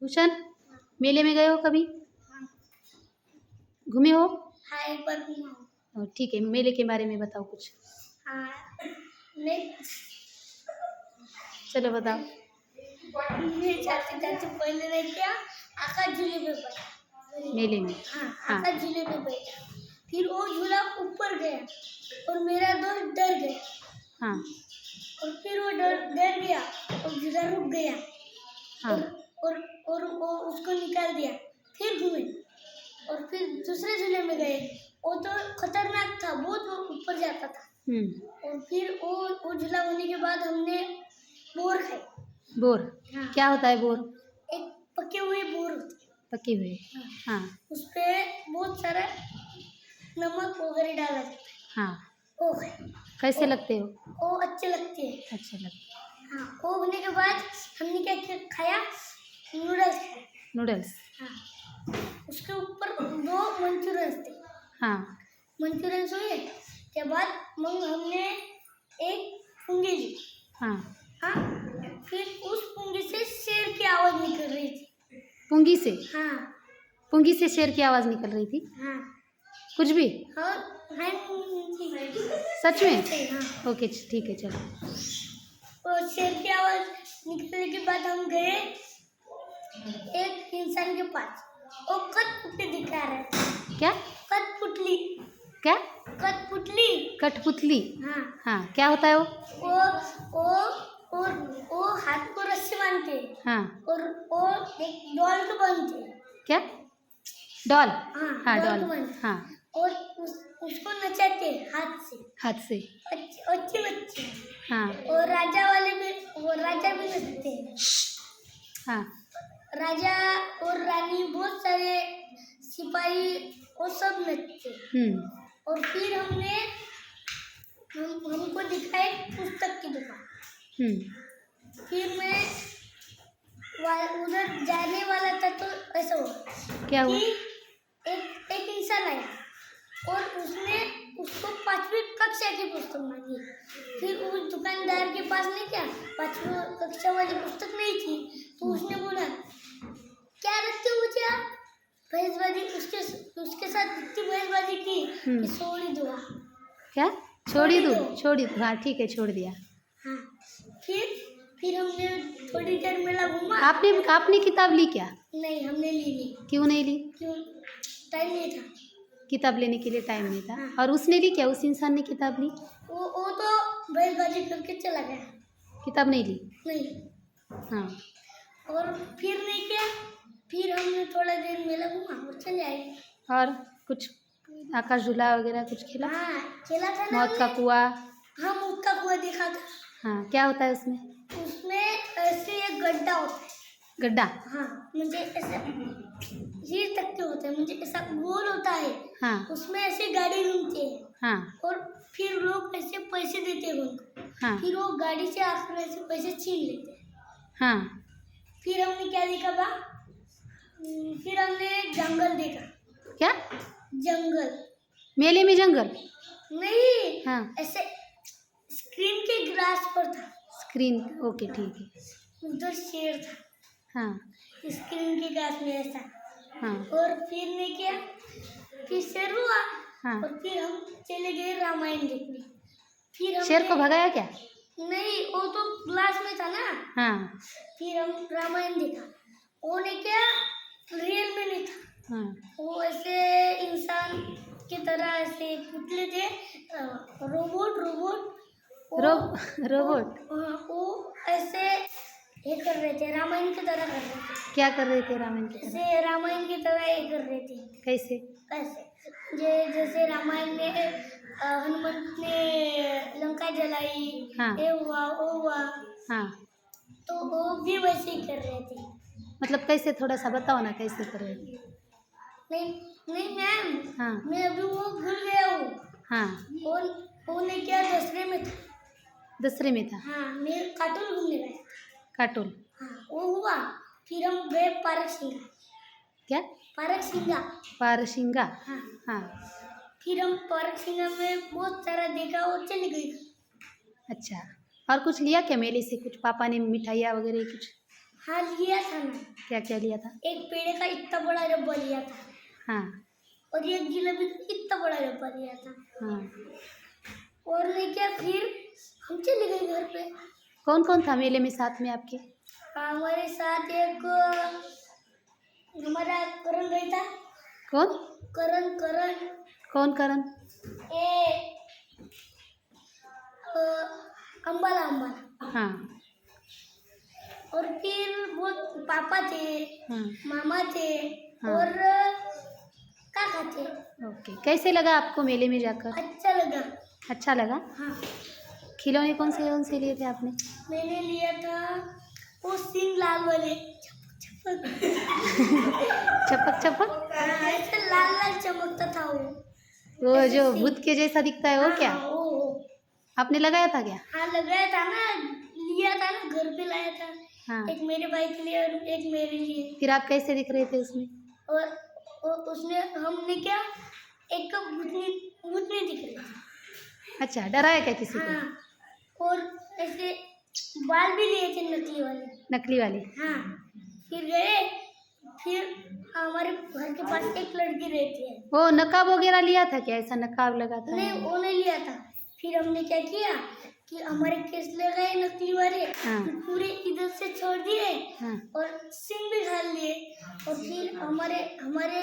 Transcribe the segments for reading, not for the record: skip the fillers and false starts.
भूषण, मेले में गए हो कभी? हाँ। घूमे हो? हाँ, एक बार घूमा हूँ। ठीक है, मेले के बारे में बताओ कुछ। हाँ, मैं चलो बताओ। जाते पहले रह गया आकाश झूले पे बैठा मेले में? हाँ, हाँ। आकाश झूले पे बैठा, फिर वो झूला ऊपर गया और मेरा दोस्त डर गया। हाँ। और फिर वो डर गया और झूला रुक गया। हाँ। और वो उसको निकाल दिया। फिर घूमे और फिर दूसरे झूले में गए। वो तो खतरनाक था, बहुत ऊपर जाता था। और फिर वो झूला होने के बाद हमने बोर खाए। बोर? हाँ। क्या होता है बोर? एक पके हुए बोर होते हैं। पके हुए? हाँ। उस पे बहुत सारा नमक वगैरह डाला जाता है। हाँ। वो खाए। कैसे लगते हो? वो अच्छे लगते हैं। अच्छे लगते हैं। हाँ, वो होने के बाद हमने क्या खाया? नूडल्स खाया। नूडल्स? हाँ। उसके ऊपर 2 मंचूरियंस थे। हाँ। मंचूरियंस हुए के बाद हमने एक पुंगी ली। हाँ। हाँ, फिर उस पुंगी से शेर की आवाज निकल रही थी। पुंगी से? हाँ। पुंगी से शेर की आवाज निकल रही थी? हाँ। कुछ भी? हाँ, सच में? हाँ। ओके, ठीक है, चलो। और शेर की आवाज निकलने के बाद हम गए एक इंसान के पास। वो कठपुतली दिखा रहा था। क्या? कठपुतली। क्या? कठपुतली। कठपुतली? हाँ। हाँ, क्या होता है वो? वो हाथ को रस्सी बांधते हैं। हाँ। और वो एक डॉल को बांधते हैं। क्या? डॉल? हाँ, डॉल। को बांधते हैं। हाँ। और उसको नचाते हैं हाथ से। हाथ से? अच्छे बच्चे। हाँ। और राजा भी नचते हैं। हाँ। राजा और रानी, बहुत सारे सिपाही, वो सब नचते। और फिर हमको दिखाए पुस्तक की दुकान। फिर मैं उधर जाने वाला था तो ऐसा हुआ। क्या हुआ? कि एक इंसान आया और उसने उसको 5वीं कक्षा की पुस्तक मांगी। फिर उस दुकानदार के पास नहीं, क्या 5वीं कक्षा वाली पुस्तक नहीं थी, तो उसने बोला, क्या रखते हो मुझे आप? बहसबाजी उसके साथ इतनी बहसबाजी की कि छोड़ ही दो। क्या? छोड़ ही दो? हाँ, ठीक है, छोड़ दिया। हाँ। फिर हमने थोड़ी देर मेला घूमा। आपने किताब ली क्या? नहीं, हमने ली नहीं। क्यों नहीं ली? क्यों? टाइम नहीं था। किताब लेने के लिए टाइम नहीं था? हाँ। और उसने ली क्या? उस इंसान ने किताब ली? वो तो बहसबाजी करके चला गया। किताब नहीं ली? नहीं। हाँ। और फिर नहीं किया। फिर हमने थोड़ा देर मेला घूमा और चले आए। और कुछ आकाश झूला वगैरह कुछ खेला? हाँ, खेला था ना। मौत का कुआं? हाँ, मौत का कुआं देखा था। हाँ, क्या होता है उसमें? उसमें ऐसे एक गड्ढा होता है। गड्ढा? हाँ, मुझे ऐसा हीर तक के होते हैं, मुझे ऐसा गोल होता है। हाँ। उसमें ऐसे गाड़ी घूमती है। हाँ। और फिर लोग ऐसे पैसे देते हैं उनको। हाँ। फिर वो गाड़ी से आकर ऐसे पैसे छीन लेते हैं। हाँ। फिर हमने क्या देखा बा? फिर हमने जंगल देखा। क्या? जंगल? मेले में जंगल? नहीं। हाँ। ऐसे स्क्रीन के ग्लास पर था। स्क्रीन? ओके, ठीक है। उधर शेर था। हाँ। स्क्रीन के ग्लास में ऐसा। हाँ। और फिर ने क्या? फिर शेर हुआ। हाँ। और फिर हम चले गए रामायण देखने। फिर शेर को भगाया क्या? नहीं, वो तो ग्लास में था ना। हाँ। फिर हम रामायण देखा। वो ने क्या? रियल में नहीं था। हाँ। वो ऐसे इंसान की तरह ऐसे पुतले थे। रोबोट। वो ऐसे ये कर रहे थे, रामायण की तरह कर रहे थे। क्या कर रहे थे रामायण की तरह? ऐसे रामायण की तरह ये कर रहे थे। कैसे? जैसे रामायण में हनुमंत ने लंका जलाई। हाँ। ये हुआ, वो हुआ। हाँ। तो वो भी वैसे ही कर रहे थे। मतलब कैसे? थोड़ा सा बताओ ना, कैसे कर रहे थे? नहीं मैम। हाँ। मैं अभी वो भूल गया हूँ। हाँ। वो ने क्या? दूसरे में था। दूसरे में था? हाँ, मैं काटोल घूमने गया। काटोल? हाँ, वो हुआ। फिर हम गए पारकसिंगा। क्या? पारकसिंगा? पारसिंगा? हाँ। हाँ। फिर हम पारकसिंगा में बहुत सारा देखा और चले गए। अच्छा, और कुछ लिया क्या मेले से? कुछ पापा ने मिठाइयाँ वगैरह कुछ? हाँ लिया था ना। क्या क्या लिया था? एक पेड़े का इतना बड़ा रब्बा लिया था हाँ और एक जिलेबी का इतना बड़ा रब्बा लिया था। हाँ। और नहीं क्या, फिर हम चले गए घर पे। कौन कौन था मेले में साथ में आपके? हमारे साथ एक हमारा करण गई था। कौन? करण करण कौन करण? ए अंबाला अंबाला। हाँ और फिर वो पापा थे, हाँ। मामा थे हाँ। और काका थे। ओके, कैसे लगा आपको मेले में जाकर? अच्छा लगा। अच्छा लगा। हाँ खिलौने कौन से लिए थे आपने? मैंने लिया था वो सिंह लाल वाले चपक चपक चपक? हाँ, ऐसे लाल लाल चमकता था वो। वो ऐसे जो सिंह। भूत के जैसा दिखता है वो हाँ, क्या? हाँ, वो। आपने लगाया था क्या? हाँ लगाया था ना, लिया था ना, घर पे लाया था। हाँ। एक मेरे भाई के लिए और एक मेरे लिए। फिर आप कैसे दिख रहे थे उसमें? और उसने हमने क्या, एक भूतनी भूतनी दिख रही थी। अच्छा, डराया क्या किसी को? हाँ और ऐसे बाल भी लिए थे नकली वाले। नकली वाले? हाँ फिर गए, फिर हमारे घर के पास एक लड़की रहती है। वो नकाब वगैरह लिया था क्या? ऐसा नकाब लगाता नहीं है? वो नहीं लिया था। फिर हमने क्या किया कि हमारे केस ले गए नकली वाले। हाँ। फिर पूरे इधर से छोड़ दिए हाँ। और सिंह भी खा लिए। और फिर हमारे हमारे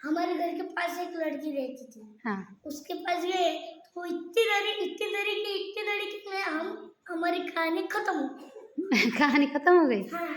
हमारे घर के पास एक लड़की रहती थी। हाँ। उसके पास गए तो वो इतनी डरी कि हम हमारी कहानी खत्म हो गई। कहानी खत्म हो गई? हाँ